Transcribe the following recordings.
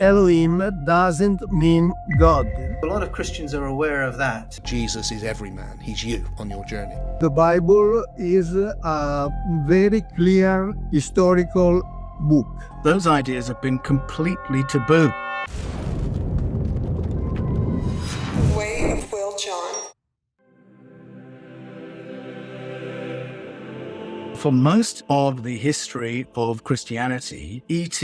Elohim doesn't mean God. A lot of Christians are aware of that. Jesus is every man. He's you on your journey. The Bible is a very clear historical book. Those ideas have been completely taboo. 𝗦𝘂𝗯𝘀𝗁𝗀. For most of the history of Christianity, ET,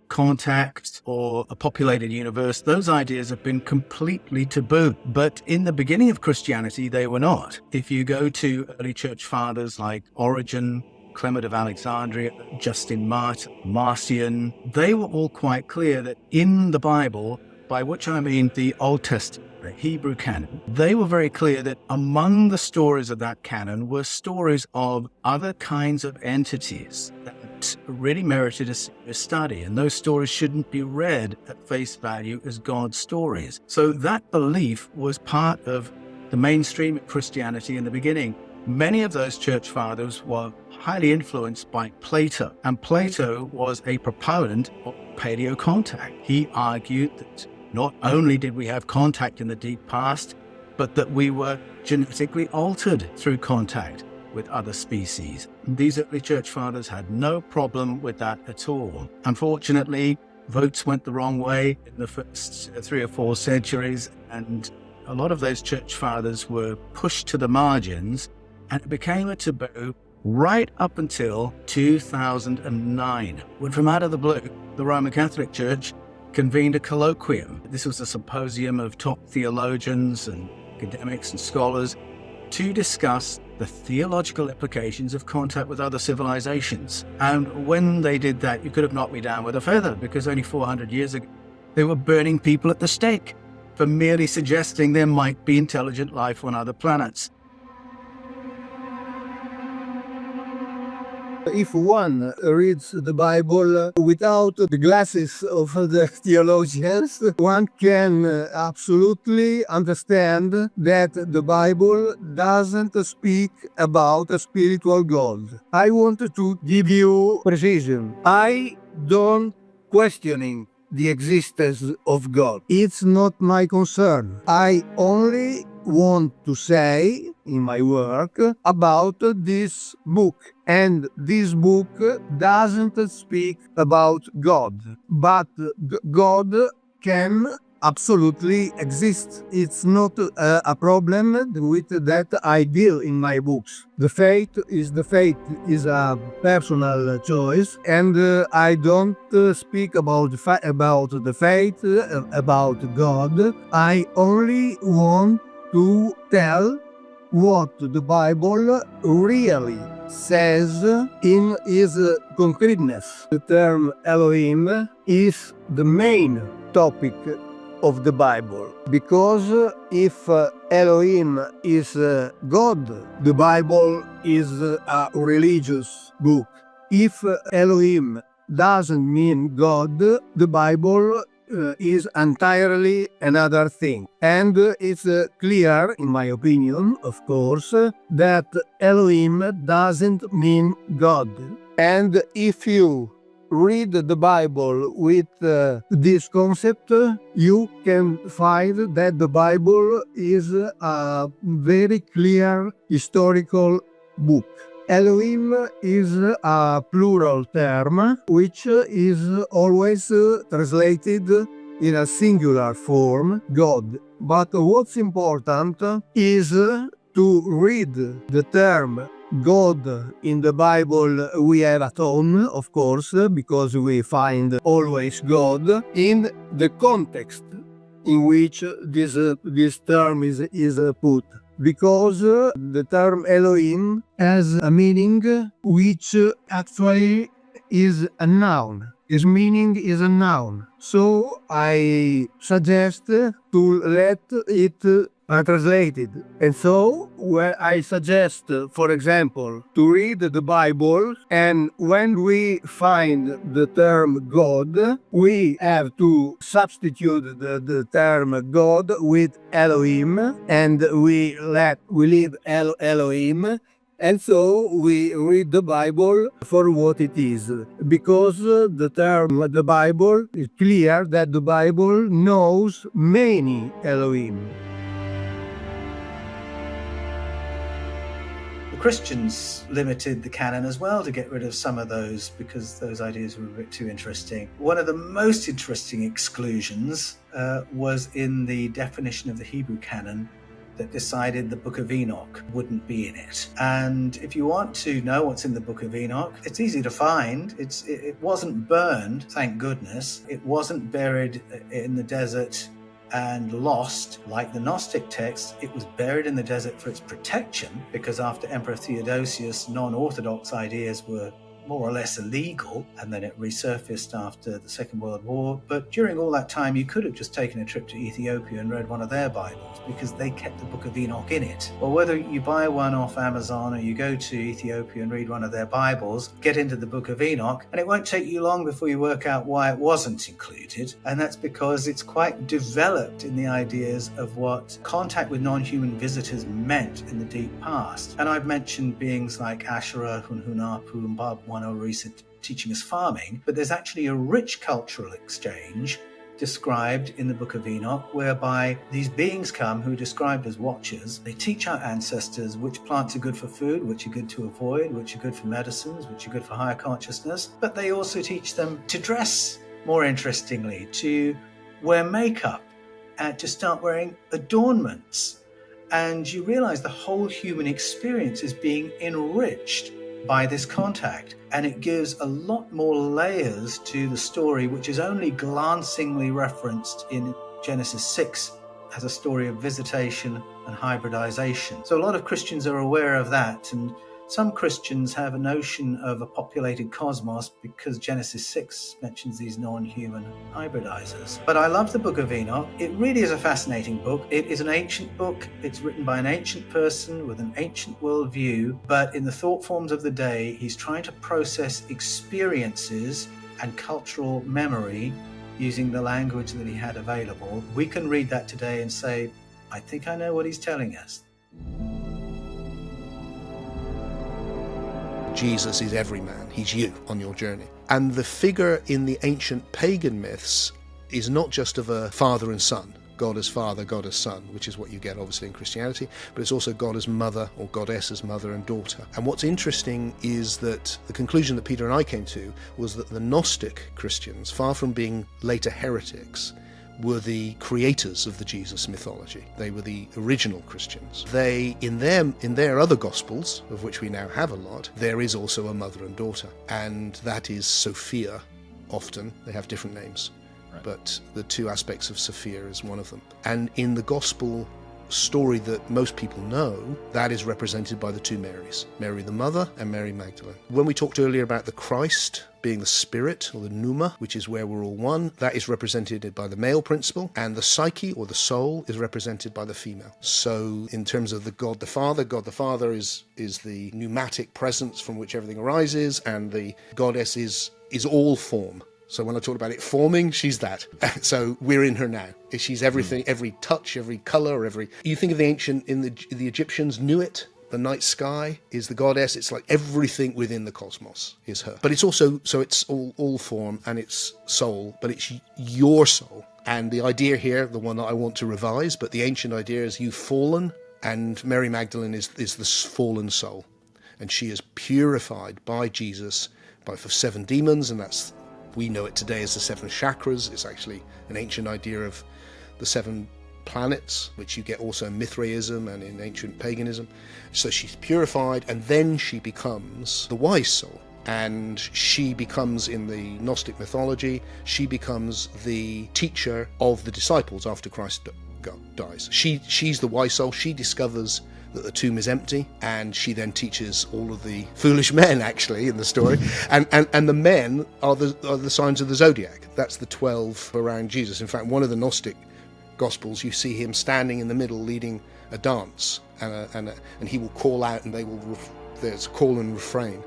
contact, or a populated universe, those ideas have been completely taboo. But in the beginning of Christianity, they were not. If you go to early church fathers like Origen, Clement of Alexandria, Justin Marcion, they were all quite clear that in the Bible, by which I mean the Old Testament, the Hebrew canon, they were very clear that among the stories of that canon were stories of other kinds of entities that really merited a serious study, and those stories shouldn't be read at face value as God's stories. So that belief was part of the mainstream of Christianity in the beginning. Many of those church fathers were highly influenced by Plato, and Plato was a proponent of paleocontact. He argued that not only did we have contact in the deep past, but that we were genetically altered through contact with other species. These early church fathers had no problem with that at all. Unfortunately, votes went the wrong way in the first 3 or 4 centuries, and a lot of those church fathers were pushed to the margins, and it became a taboo right up until 2009, when from out of the blue, the Roman Catholic Church convened a colloquium. This was a symposium of top theologians and academics and scholars to discuss the theological implications of contact with other civilizations. And when they did that, you could have knocked me down with a feather, because only 400 years ago, they were burning people at the stake for merely suggesting there might be intelligent life on other planets. If one reads the Bible without the glasses of the theologians, one can absolutely understand that the Bible doesn't speak about a spiritual God. I want to give you precision. I don't questioning the existence of God. It's not my concern. I only want to say in my work about this book. And this book doesn't speak about God, but God can absolutely exist. It's not a problem with that I deal in my books. The fate is a personal choice, and I don't speak about the fate, about God. I only want to tell what the Bible really says in its concreteness. The term Elohim is the main topic of the Bible, because if Elohim is God, the Bible is a religious book. If Elohim doesn't mean God, the Bible is entirely another thing. And it's clear, in my opinion, of course, that Elohim doesn't mean God. And if you read the Bible with this concept, you can find that the Bible is a very clear historical book. Elohim is a plural term which is always translated in a singular form, God. But what's important is to read the term God in the Bible. We have a tone, of course, because we find always God in the context in which this term is put. Because the term Elohim has a meaning which actually is a noun. Its meaning is a noun. So I suggest to let it translated. And so I suggest, for example, to read the Bible, and when we find the term God, we have to substitute the term God with Elohim, and we leave Elohim And so we read the Bible for what it is, because the term the Bible is clear that the Bible knows many Elohim. The Christians limited the canon as well to get rid of some of those because those ideas were a bit too interesting. One of the most interesting exclusions was in the definition of the Hebrew canon that decided the Book of Enoch wouldn't be in it. And if you want to know what's in the Book of Enoch, it's easy to find. It wasn't burned, thank goodness. It wasn't buried in the desert and lost like the Gnostic text. It was buried in the desert for its protection, because after Emperor Theodosius, non-Orthodox ideas were more or less illegal, and then it resurfaced after the Second World War. But during all that time, you could have just taken a trip to Ethiopia and read one of their Bibles, because they kept the Book of Enoch in it. Or whether you buy one off Amazon or you go to Ethiopia and read one of their Bibles, get into the Book of Enoch, and it won't take you long before you work out why it wasn't included. And that's because it's quite developed in the ideas of what contact with non-human visitors meant in the deep past. And I've mentioned beings like Asherah, 𝗦𝗂𝗯𝘂𝗰𝗀𝗀𝗏 teaching us farming, but there's actually a rich cultural exchange described in the Book of Enoch, whereby these beings come who are described as watchers. They teach our ancestors which plants are good for food, which are good to avoid, which are good for medicines, which are good for higher consciousness. But they also teach them to dress more interestingly, to wear makeup, and to start wearing adornments. And you realize the whole human experience is being enriched by this contact, and it gives a lot more layers to the story, which is only glancingly referenced in Genesis 6 as a story of visitation and hybridization. So a lot of Christians are aware of that, and some Christians have a notion of a populated cosmos because Genesis 6 mentions these non-human hybridizers. But I love the Book of Enoch. It really is a fascinating book. It is an ancient book. It's written by an ancient person with an ancient worldview, but in the thought forms of the day, he's trying to process experiences and cultural memory using the language that he had available. We can read that today and say, I think I know what he's telling us. Jesus is every man. He's you on your journey. And the figure in the ancient pagan myths is not just of a father and son, God as father, God as son, which is what you get obviously in Christianity, but it's also God as mother, or goddess as mother and daughter. And what's interesting is that the conclusion that Peter and I came to was that the Gnostic Christians, far from being later heretics, were the creators of the Jesus mythology. They were the original Christians. They, in their other Gospels, of which we now have a lot, there is also a mother and daughter, and that is Sophia. Often they have different names, but the two aspects of Sophia is one of them. And in the Gospel story that most people know, that is represented by the two Marys, Mary the Mother and Mary Magdalene. When we talked earlier about the Christ being the spirit, or the pneuma, which is where we're all one, that is represented by the male principle, and the psyche, or the soul, is represented by the female. So in terms of the God the Father is the pneumatic presence from which everything arises, and the goddess is all form. So when I talked about it forming, she's that. So we're in her now. She's everything, every touch, every color, you think of the ancient, the Egyptians knew it. The night sky is the goddess. It's like everything within the cosmos is her. But it's also, so it's all form and it's soul, but it's your soul. And the idea here, the one that I want to revise, but the ancient idea is you've fallen, and Mary Magdalene is this fallen soul. And she is purified by Jesus for 7 demons, and that's, we know it today as the 7 chakras. It's actually an ancient idea of the 7 planets, which you get also in Mithraism and in ancient paganism. So she's purified, and then she becomes the wise soul. And she becomes, in the Gnostic mythology, she becomes the teacher of the disciples after Christ dies. She's the wise soul. She discovers that the tomb is empty, and she then teaches all of the foolish men, actually, in the story. And the men are the signs of the zodiac. That's the 12 around Jesus. In fact, one of the Gnostic Gospels, you see him standing in the middle leading a dance, and he will call out, and there's call and refrain,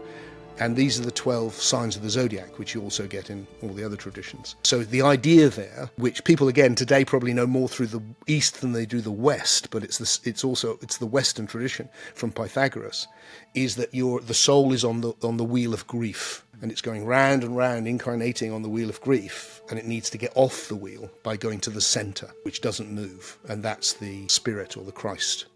And these are the 12 signs of the zodiac, which you also get in all the other traditions. So the idea there, which people again today probably know more through the East than they do the West, but it's the Western tradition from Pythagoras, is that the soul is on the wheel of grief, and it's going round and round, incarnating on the wheel of grief, and it needs to get off the wheel by going to the center, which doesn't move, and that's the spirit or the Christ.